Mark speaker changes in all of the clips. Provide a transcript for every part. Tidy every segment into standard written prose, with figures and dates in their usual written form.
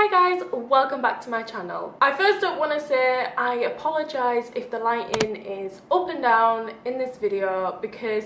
Speaker 1: Hi guys, welcome back to my channel. I first up want to say I apologise if the lighting is up and down in this video because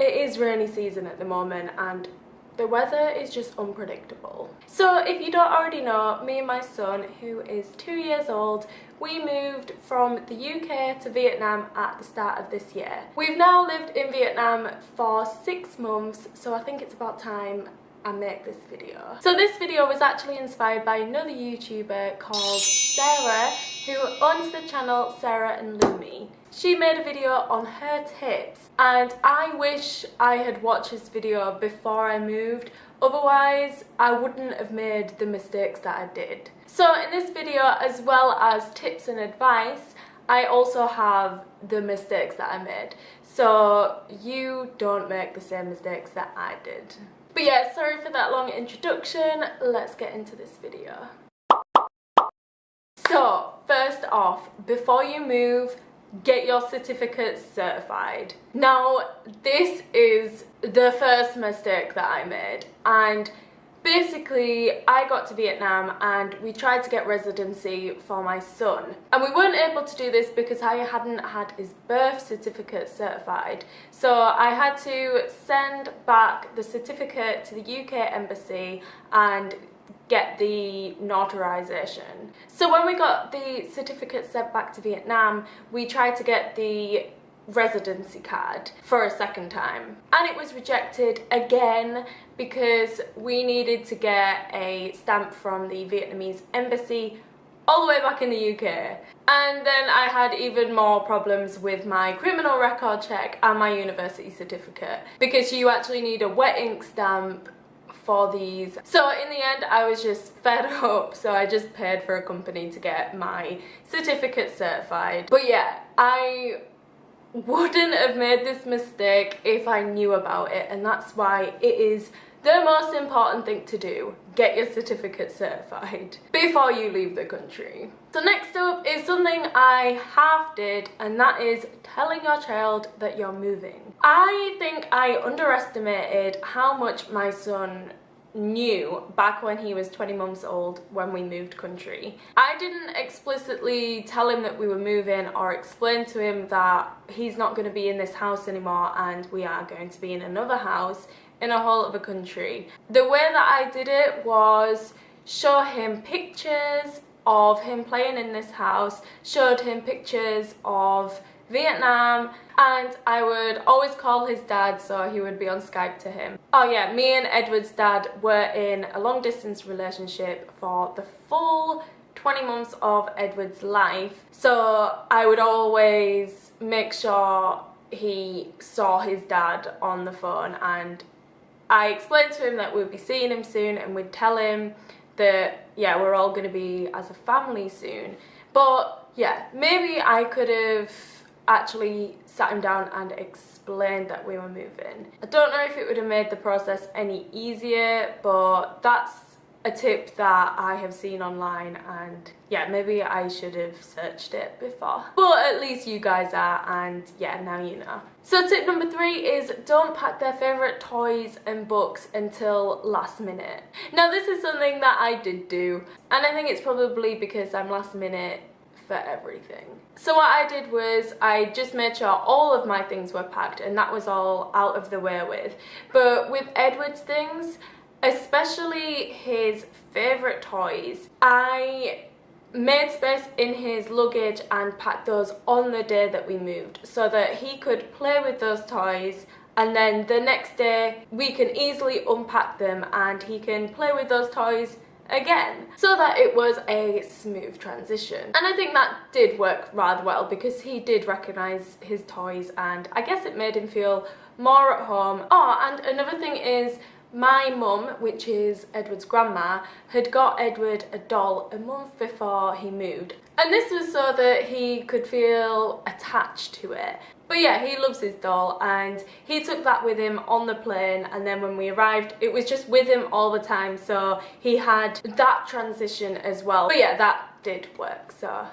Speaker 1: it is rainy season at the moment and the weather is just unpredictable. So if you don't already know, me and my son, who is 2 years old, we moved from the UK to Vietnam at the start of this year. We've now lived in Vietnam for 6 months, so I think it's about time I make this video. So this video was actually inspired by another YouTuber called Sarah, who owns the channel Sarah and Lumi. She made a video on her tips and I wish I had watched this video before I moved, otherwise I wouldn't have made the mistakes that I did. So in this video, as well as tips and advice, I also have the mistakes that I made, so you don't make the same mistakes that I did. But yeah, sorry for that long introduction, let's get into this video. So, first off, before you move, get your certificates certified. Now, this is the first mistake that I made, and basically I got to Vietnam and we tried to get residency for my son, and we weren't able to do this because I hadn't had his birth certificate certified. So I had to send back the certificate to the UK embassy and get the notarization. So when we got the certificate sent back to Vietnam, we tried to get the residency card for a second time and it was rejected again because we needed to get a stamp from the Vietnamese embassy all the way back in the UK. And then I had even more problems with my criminal record check and my university certificate because you actually need a wet ink stamp for these. So in the end I was just fed up, so I just paid for a company to get my certificate certified. But yeah, I wouldn't have made this mistake if I knew about it, and that's why it is the most important thing to do. Get your certificate certified before you leave the country. So next up is something I half did, and that is telling your child that you're moving. I think I underestimated how much my son knew back when he was 20 months old when we moved country. I didn't explicitly tell him that we were moving or explain to him that he's not going to be in this house anymore and we are going to be in another house in a whole other country. The way that I did it was show him pictures of him playing in this house, showed him pictures of Vietnam, and I would always call his dad so he would be on Skype to him. Oh yeah, me and Edward's dad were in a long distance relationship for the full 20 months of Edward's life, so I would always make sure he saw his dad on the phone, and I explained to him that we'd be seeing him soon and we'd tell him that yeah, we're all going to be as a family soon. But yeah, maybe I could have actually sat him down and explained that we were moving. I don't know if it would have made the process any easier, but that's a tip that I have seen online, and yeah, maybe I should have searched it before. But at least you guys are, and yeah, now you know. So tip number 3 is don't pack their favourite toys and books until last minute. Now this is something that I did do, and I think it's probably because I'm last minute for everything. So what I did was I just made sure all of my things were packed, and that was all out of the way with. But with Edward's things, especially his favourite toys, I made space in his luggage and packed those on the day that we moved so that he could play with those toys, and then the next day we can easily unpack them and he can play with those toys again, so that it was a smooth transition. And I think that did work rather well because he did recognise his toys and I guess it made him feel more at home. Oh, and another thing is my mum, which is Edward's grandma, had got Edward a doll a month before he moved, and this was so that he could feel attached to it. But yeah, he loves his doll and he took that with him on the plane, and then when we arrived it was just with him all the time, so he had that transition as well. But yeah, that did work, so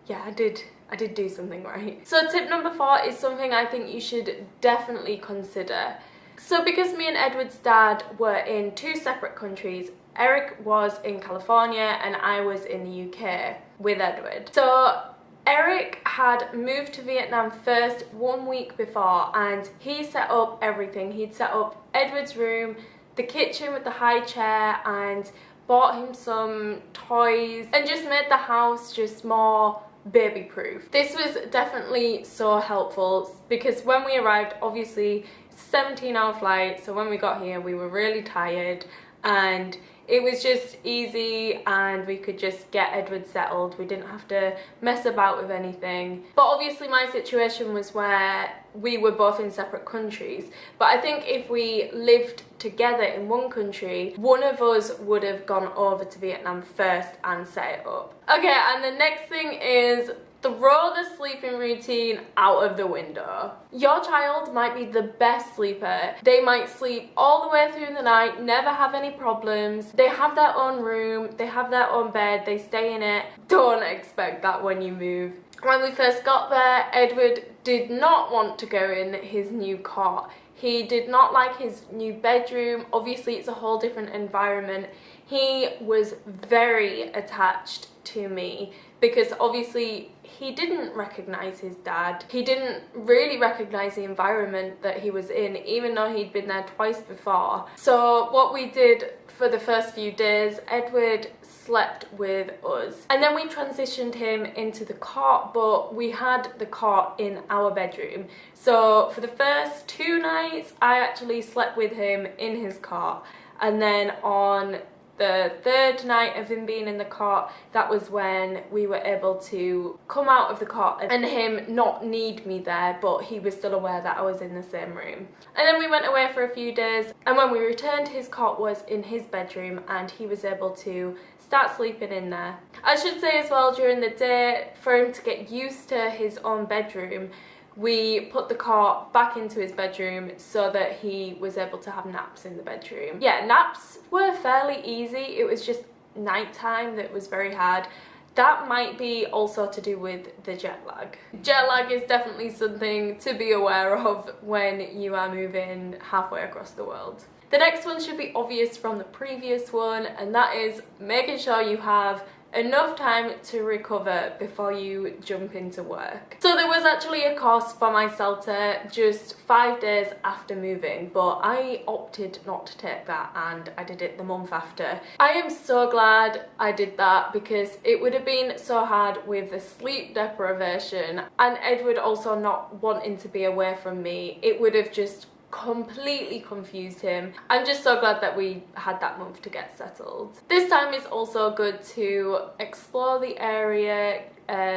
Speaker 1: yeah, I did do something right. So tip number 4 is something I think you should definitely consider. So because me and Edward's dad were in 2 separate countries, Eric was in California and I was in the UK with Edward. So Eric had moved to Vietnam first 1 week before, and he set up everything. He'd set up Edward's room, the kitchen with the high chair, and bought him some toys and just made the house just more baby proof. This was definitely so helpful because when we arrived, obviously 17-hour flight, so when we got here we were really tired, and it was just easy and we could just get Edward settled. We didn't have to mess about with anything. But obviously my situation was where we were both in separate countries. But I think if we lived together in one country, one of us would have gone over to Vietnam first and set it up. Okay, and the next thing is throw the sleeping routine out of the window. Your child might be the best sleeper. They might sleep all the way through the night, never have any problems. They have their own room, they have their own bed, they stay in it. Don't expect that when you move. When we first got there, Edward did not want to go in his new cot. He did not like his new bedroom. Obviously, it's a whole different environment. He was very attached to me because obviously he didn't recognize his dad. He didn't really recognize the environment that he was in, even though he'd been there twice before. So what we did for the first few days, Edward slept with us. And then we transitioned him into the cot, but we had the cot in our bedroom. So for the first 2 nights, I actually slept with him in his cot. And then on the 3rd night of him being in the cot, that was when we were able to come out of the cot and him not need me there, but he was still aware that I was in the same room. And then we went away for a few days, and when we returned, his cot was in his bedroom and he was able to start sleeping in there. I should say as well, during the day, for him to get used to his own bedroom, we put the cot back into his bedroom so that he was able to have naps in the bedroom. Yeah, naps were fairly easy. It was just nighttime that was very hard. That might be also to do with the jet lag. Jet lag is definitely something to be aware of when you are moving halfway across the world. The next one should be obvious from the previous one, and that is making sure you have enough time to recover before you jump into work. So there was actually a course for my CELTA just 5 days after moving, but I opted not to take that and I did it the month after. I am so glad I did that because it would have been so hard with the sleep deprivation and Edward also not wanting to be away from me. It would have just completely confused him. I'm just so glad that we had that month to get settled. This time is also good to explore the area,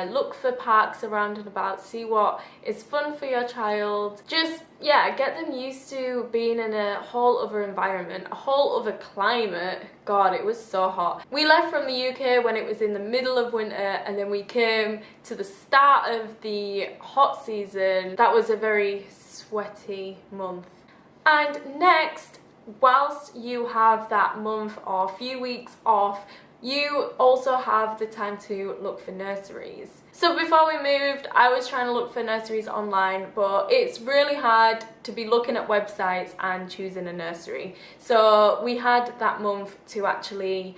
Speaker 1: look for parks around and about, see what is fun for your child. Just, yeah, get them used to being in a whole other environment, a whole other climate. God, it was so hot. We left from the UK when it was in the middle of winter, and then we came to the start of the hot season. That was a very sweaty month. And next, whilst you have that month or few weeks off, you also have the time to look for nurseries. So before we moved, I was trying to look for nurseries online, but it's really hard to be looking at websites and choosing a nursery. So we had that month to actually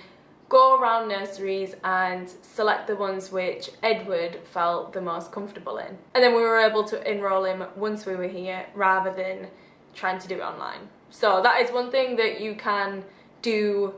Speaker 1: go around nurseries and select the ones which Edward felt the most comfortable in. And then we were able to enroll him once we were here rather than trying to do it online. So that is one thing that you can do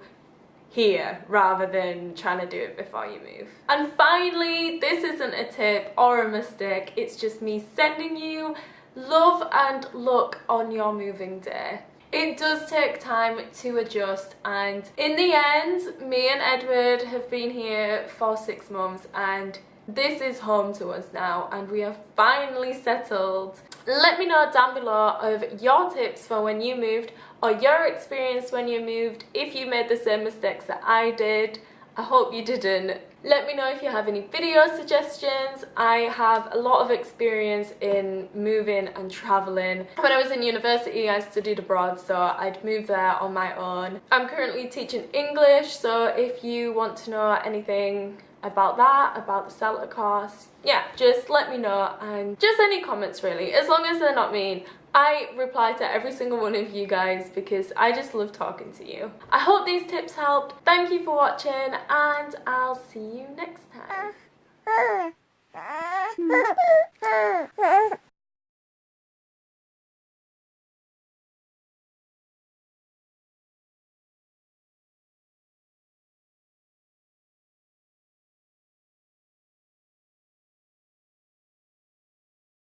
Speaker 1: here rather than trying to do it before you move. And finally, this isn't a tip or a mistake, it's just me sending you love and luck on your moving day. It does take time to adjust, and in the end, me and Edward have been here for 6 months and this is home to us now and we are finally settled. Let me know down below of your tips for when you moved or your experience when you moved, if you made the same mistakes that I did. I hope you didn't. Let me know if you have any video suggestions. I have a lot of experience in moving and traveling. When I was in university, I studied abroad, so I'd move there on my own. I'm currently teaching English, so if you want to know anything about that, about the CELTA course, yeah, just let me know, and just any comments really, as long as they're not mean. I reply to every single one of you guys because I just love talking to you. I hope these tips helped. Thank you for watching and I'll see you next time.